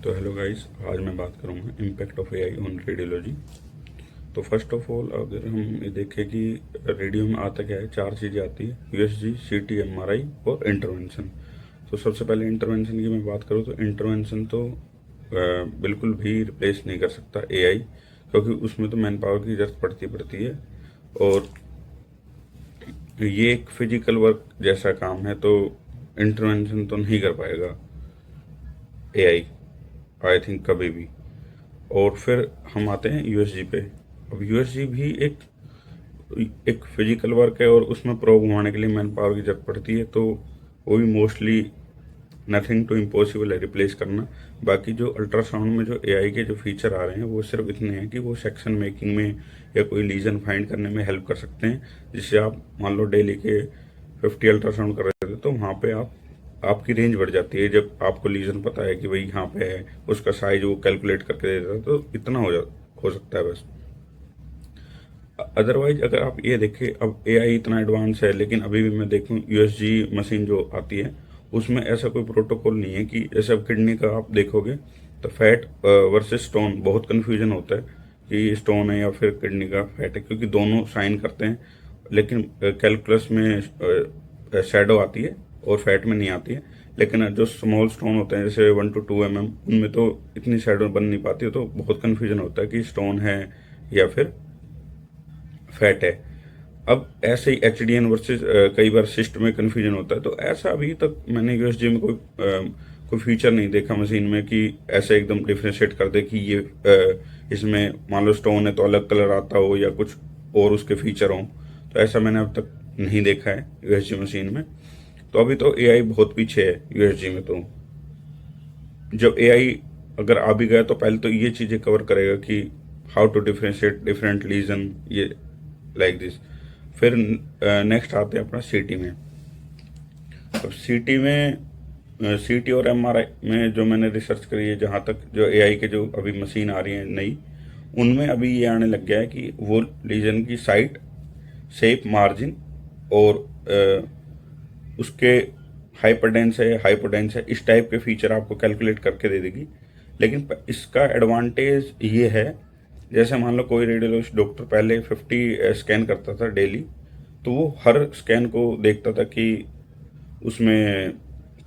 तो hello guys, आज मैं बात करूँगा impact of AI on radiology. तो फर्स्ट ऑफ ऑल अगर हम ये देखें कि रेडियो में आता क्या है, चार चीज़ें आती है: यूएसजी, सीटी, एमआरआई और इंटरवेंशन। तो सबसे पहले इंटरवेंशन की मैं बात करूँ तो इंटरवेंशन तो बिल्कुल भी रिप्लेस नहीं कर सकता एआई, क्योंकि उसमें तो मैन पावर की ज़रूरत पड़ती है और ये एक फिजिकल वर्क जैसा काम है, तो इंटरवेंशन तो नहीं कर पाएगा एआई, आई थिंक कभी भी। और फिर हम आते हैं यूएसजी पे। अब यूएसजी भी एक फिजिकल वर्क है और उसमें प्रोब घुमाने के लिए मैन पावर की जरूरत पड़ती है, तो वो भी मोस्टली नथिंग टू इम्पॉसिबल है रिप्लेस करना। बाकी जो अल्ट्रासाउंड में जो एआई के जो फीचर आ रहे हैं वो सिर्फ इतने हैं कि वो सेक्शन मेकिंग में या कोई लीजन फाइंड करने में हेल्प कर सकते हैं, जिससे आप मान लो डेली के 50 अल्ट्रासाउंड कर रहे थे तो वहाँ पे आपकी रेंज बढ़ जाती है। जब आपको लीजन पता है कि भाई यहाँ पे है, उसका साइज वो कैलकुलेट करके दे देता है, तो इतना हो सकता है बस। अदरवाइज अगर आप ये देखें, अब एआई इतना एडवांस है, लेकिन अभी भी मैं देखूं यूएसजी मशीन जो आती है उसमें ऐसा कोई प्रोटोकॉल नहीं है कि जैसे अब किडनी का आप देखोगे तो फैट वर्सेस स्टोन बहुत कन्फ्यूजन होता है कि स्टोन है या फिर किडनी का फैट है, क्योंकि दोनों साइन करते हैं, लेकिन कैलकुलस में शैडो आती है और फैट में नहीं आती है। लेकिन जो स्मॉल स्टोन होते हैं जैसे 1 to 2 mm, उनमें तो इतनी शैडो बन नहीं पाती, तो बहुत कन्फ्यूजन होता है कि स्टोन है या फिर फैट है। अब ऐसे ही एच डी एन वर्सेज कई बार सिस्ट में कन्फ्यूजन होता है, तो ऐसा अभी तक मैंने यूएसजी में कोई फीचर नहीं देखा मशीन में कि ऐसे एकदम डिफ्रेंशिएट कर दे कि ये इसमें मान लो स्टोन है तो अलग कलर आता हो या कुछ और उसके फीचर हों। तो ऐसा मैंने अब तक नहीं देखा है यूएसजी मशीन में। तो अभी तो एआई बहुत पीछे है यूएसजी में। तो जब एआई अगर आ भी गया तो पहले तो ये चीज़ें कवर करेगा कि how to differentiate different legion, ये लाइक दिस। फिर नेक्स्ट आते हैं अपना सीटी में। अब सीटी और एमआरआई में जो मैंने रिसर्च करी है, जहाँ तक जो एआई के जो अभी मशीन आ रही है नई, उनमें अभी ये आने लग गया है कि वो लीजन की साइट, शेप, मार्जिन और उसके हाइपोडेंस है, इस टाइप के फीचर आपको कैलकुलेट करके दे देगी। लेकिन इसका एडवांटेज ये है, जैसे मान लो कोई रेडियोलॉजिस्ट डॉक्टर पहले 50 स्कैन करता था डेली, तो वो हर स्कैन को देखता था कि उसमें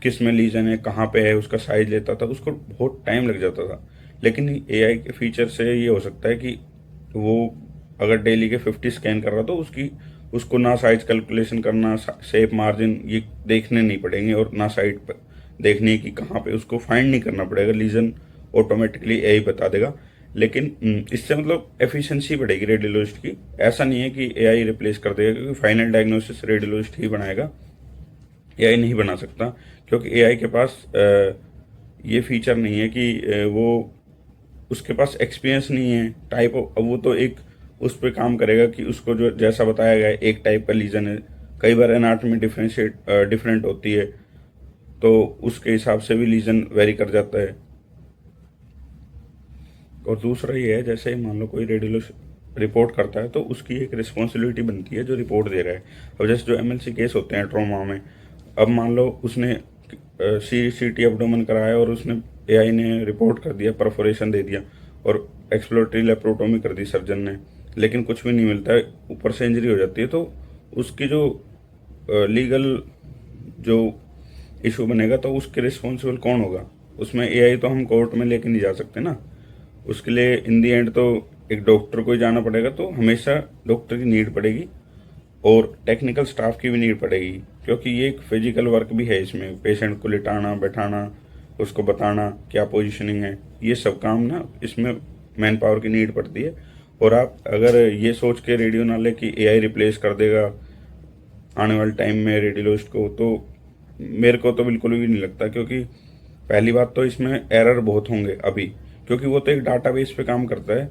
किस में लीजन है, कहाँ पे है, उसका साइज लेता था, उसको बहुत टाइम लग जाता था। लेकिन एआई के फीचर से ये हो सकता है कि वो अगर डेली के 50 स्कैन कर रहा तो उसको ना साइज कैलकुलेशन करना, शेप, मार्जिन ये देखने नहीं पड़ेंगे, और ना साइड पर देखनी है कि कहाँ पे, उसको फाइंड नहीं करना पड़ेगा, लीजन ऑटोमेटिकली एआई बता देगा। लेकिन इससे मतलब एफिशिएंसी बढ़ेगी रेडियोलॉजिस्ट की। ऐसा नहीं है कि एआई रिप्लेस कर देगा, क्योंकि फाइनल डायग्नोसिस रेडियोलॉजिस्ट ही बनाएगा, एआई नहीं बना सकता। क्योंकि एआई के पास ये फीचर नहीं है कि वो उसके पास एक्सपीरियंस नहीं है टाइप ऑफ। अब वो तो एक उस पर काम करेगा कि उसको जो जैसा बताया गया है, एक टाइप का लीजन है, कई बार एनाटॉमी डिफरेंट होती है, तो उसके हिसाब से भी लीजन वेरी कर जाता है। और दूसरा ये है, जैसे मान लो कोई रेडियोलॉजिस्ट रिपोर्ट करता है तो उसकी एक रिस्पॉन्सिबिलिटी बनती है जो रिपोर्ट दे रहा है। अब जैसे जो एमएलसी केस होते हैं ट्रॉमा में, अब मान लो उसने सीटी एब्डोमेन कराया और उसने एआई ने रिपोर्ट कर दिया, परफोरेशन दे दिया और एक्सप्लोरेटरी लेप्रोटोमी कर दी सर्जन ने, लेकिन कुछ भी नहीं मिलता है, ऊपर से इंजरी हो जाती है, तो उसकी जो लीगल जो इशू बनेगा तो उसके रिस्पॉन्सिबल कौन होगा? उसमें एआई तो हम कोर्ट में लेके नहीं जा सकते ना, उसके लिए इन दी एंड तो एक डॉक्टर को ही जाना पड़ेगा। तो हमेशा डॉक्टर की नीड पड़ेगी और टेक्निकल स्टाफ की भी नीड पड़ेगी, क्योंकि ये एक फिजिकल वर्क भी है इसमें, पेशेंट को लिटाना, बैठाना, उसको बताना क्या पोजीशनिंग है, ये सब काम ना इसमें मैन पावर की नीड पड़ती है। और आप अगर ये सोच के रेडियो ना ले कि एआई रिप्लेस कर देगा आने वाले टाइम में रेडियोलॉजिस्ट को, तो मेरे को तो बिल्कुल भी नहीं लगता। क्योंकि पहली बात तो इसमें एरर बहुत होंगे अभी, क्योंकि वो तो एक डाटाबेस पे काम करता है।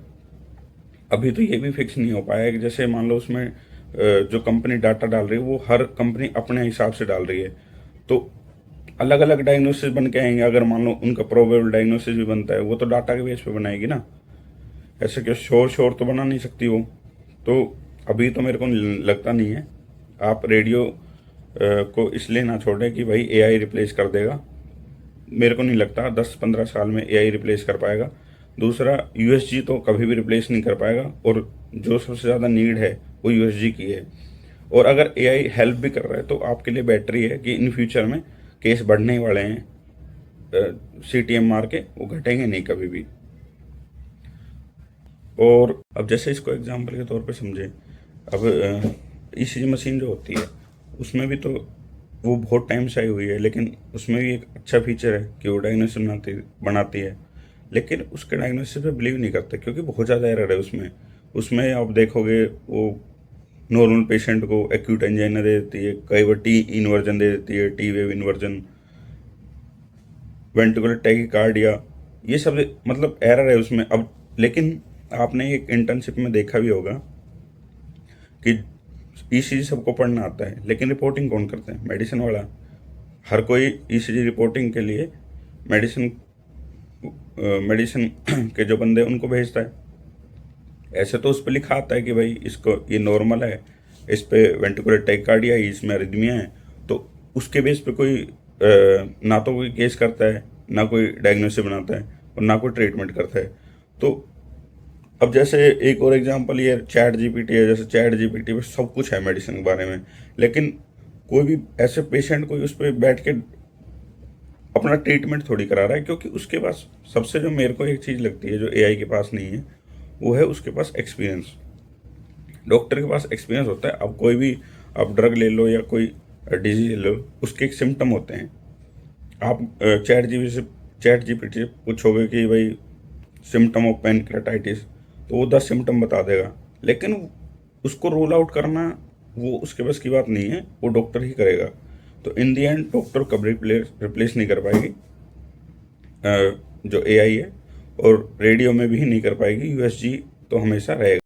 अभी तो ये भी फिक्स नहीं हो पाया है कि जैसे मान लो उसमें जो कंपनी डाटा डाल रही है वो हर कंपनी अपने हिसाब से डाल रही है, तो अलग अलग डायग्नोसिस बन के आएंगे। अगर मान लो उनका प्रोबेबल डायग्नोसिस भी बनता है, वो तो डाटा के बेस पे बनाएगी ना, ऐसे क्या शोर शोर तो बना नहीं सकती वो। तो अभी तो मेरे को लगता नहीं है। आप रेडियो को इसलिए ना छोड़ें कि भाई एआई रिप्लेस कर देगा। मेरे को नहीं लगता 10-15 साल में एआई रिप्लेस कर पाएगा। दूसरा, यूएसजी तो कभी भी रिप्लेस नहीं कर पाएगा, और जो सबसे ज़्यादा नीड है वो यूएसजी की है। और अगर एआई हेल्प भी कर रहा है तो आपके लिए बेटर ही है कि इन फ्यूचर में केस बढ़ने ही वाले हैं, सीटीएम मार के वो घटेंगे नहीं कभी भी। और अब जैसे इसको एग्जाम्पल के तौर पे समझे, अब ईसीजी मशीन जो होती है उसमें भी तो वो बहुत टाइम से आई हुई है, लेकिन उसमें भी एक अच्छा फीचर है कि वो डायग्नोसिस बनाती है, लेकिन उसके डायग्नोसिस पे बिलीव नहीं करते क्योंकि बहुत ज़्यादा एरर है उसमें। उसमें आप देखोगे वो नॉर्मल पेशेंट को एक्यूट एंजाइना दे देती है, कई बार टी इन्वर्जन दे देती है, T wave inversion, ventricular tachycardia, ये सब मतलब एरर है उसमें। अब लेकिन आपने एक इंटर्नशिप में देखा भी होगा कि ईसीजी सबको पढ़ना आता है, लेकिन रिपोर्टिंग कौन करता है? मेडिसिन वाला। हर कोई ईसीजी रिपोर्टिंग के लिए मेडिसिन के जो बंदे उनको भेजता है। ऐसे तो उस पर लिखा आता है कि भाई इसको ये नॉर्मल है, इस पे वेंट्रिकुलर टैकीकार्डिया है, इसमें अरिथमिया है, तो उसके बेस पे कोई ना तो कोई केस करता है, ना कोई डायग्नोसिस बनाता है, और ना कोई ट्रीटमेंट करता है। तो अब जैसे एक और एग्जांपल ये चैट जीपीटी है, जैसे चैट जीपीटी पे सब कुछ है मेडिसिन के बारे में, लेकिन कोई भी ऐसे पेशेंट कोई उस पर बैठ के अपना ट्रीटमेंट थोड़ी करा रहा है, क्योंकि उसके पास सबसे जो मेरे को एक चीज़ लगती है जो एआई के पास नहीं है, वो है उसके पास एक्सपीरियंस। डॉक्टर के पास एक्सपीरियंस होता है। अब कोई भी आप ड्रग ले लो या कोई डिजीज ले लो, उसके एक सिम्टम होते हैं। आप चैट जीपीटी से पूछोगे कि भाई सिम्टम ऑफ पैनक्रेटाइटिस, तो वो 10 सिम्टम बता देगा, लेकिन उसको रोल आउट करना वो उसके बस की बात नहीं है, वो डॉक्टर ही करेगा। तो इन दी एंड डॉक्टर कभी रिप्लेस नहीं कर पाएगी जो एआई है, और रेडियो में भी नहीं कर पाएगी। यूएसजी तो हमेशा रहेगा।